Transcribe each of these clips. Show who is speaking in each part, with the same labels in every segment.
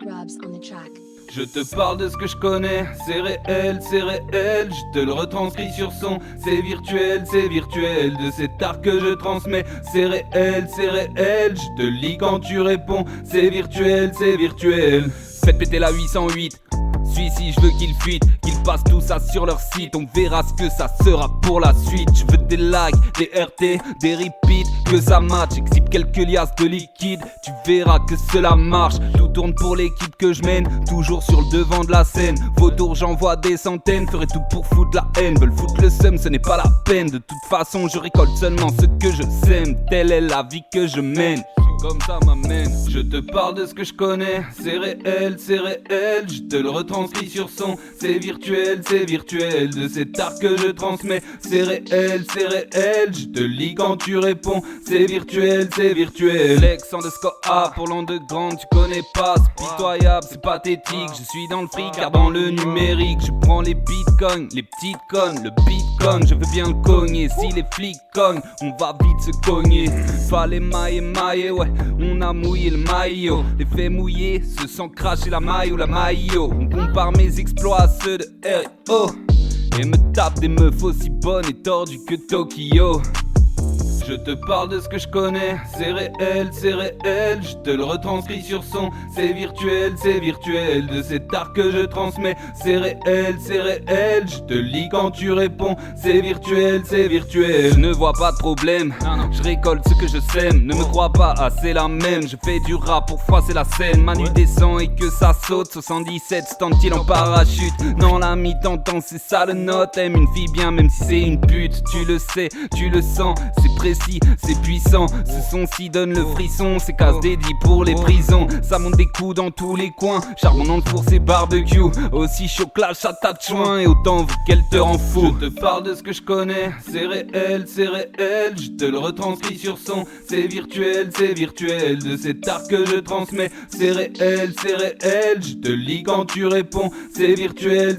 Speaker 1: Grubs on the track.
Speaker 2: Je te parle de ce que je connais, c'est réel, je te le retranscris sur son, c'est virtuel, de cet art que je transmets, c'est réel, je te lis quand tu réponds, c'est virtuel. Faites péter la 808, celui-ci je veux qu'il fuite, qu'ils passent tout ça sur leur site, on verra ce que ça sera pour la suite. Je veux des likes, des RT, des repeats, que ça match, exhibe quelques liasses de liquide, tu verras que cela marche. Tout tourne pour l'équipe que je mène, toujours sur le devant de la scène. Vautour j'en vois des centaines, ferai tout pour foutre la haine, veulent foutre le seum, ce n'est pas la peine. De toute façon je récolte seulement ce que je sème, telle est la vie que je mène. Comme ça m'amène. Je te parle de ce que je connais, c'est réel, je te le retranscris sur son, c'est virtuel, de cet art que je transmets, c'est réel, je te lis quand tu réponds, c'est virtuel. Alexandre Scoa pour l'underground, tu connais pas, c'est pitoyable, c'est pathétique, je suis dans le fric car dans le numérique, je prends les bitcoins, les petites connes, le bitcoin, je veux bien le cogner, si les flics cognent, on va vite se cogner, fallait mailler, ouais. On a mouillé le maillot, les faits mouillés se sent cracher la maille ou la maillot. On compare mes exploits à ceux de R&O et me tape des meufs aussi bonnes et tordues que Tokyo. Je te parle de ce que je connais, c'est réel, je te le retranscris sur son, c'est virtuel, de cet art que je transmets, c'est réel, je te lis quand tu réponds, c'est virtuel. Je ne vois pas de problème, je récolte ce que je sème, ne me crois pas, c'est la même, je fais du rap pour froisser la scène, Manu descend et que ça saute, 77 se tente-t-il en parachute, non la mi-t'entends c'est ça le note, aime une fille bien même si c'est une pute, tu le sais, tu le sens, c'est précis, c'est puissant, ce son-ci donne le frisson, c'est casse dédié pour les prisons, ça monte des coups dans tous les coins, charbon dans le four c'est barbecue, aussi chaud que la chatte à chouin et autant qu'elle te rend fou. Je te parle de ce que je connais, c'est réel, je te le retranscris sur son, c'est virtuel, de cet art que je transmets, c'est réel, je te lis quand tu réponds, c'est virtuel.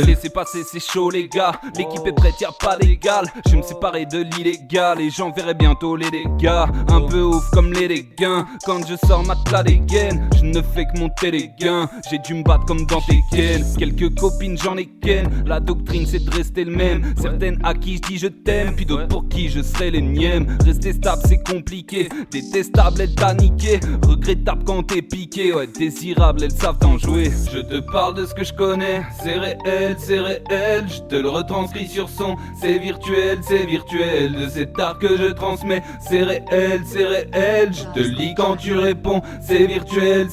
Speaker 2: Laissez passer c'est chaud les gars, l'équipe est prête y'a pas d'égal, je vais me séparer de l'illégal, les gens verraient bientôt les dégâts, un peu ouf comme les dégains, quand je sors matelas des gaines, je ne fais que monter les gains, j'ai dû me battre comme dans Tekken, quelques copines j'en ai ken, la doctrine c'est de rester le même, certaines à qui je dis je t'aime, puis d'autres pour qui je serai l'énième, rester stable c'est compliqué, détestable elles t'a niqué, regrettable quand t'es piqué, ouais désirable elles savent en jouer. Je te parle de ce que je connais, c'est réel, je te le retranscris sur son, c'est virtuel, de cet art que je transmets, c'est réel, je te lis quand tu réponds, c'est virtuel.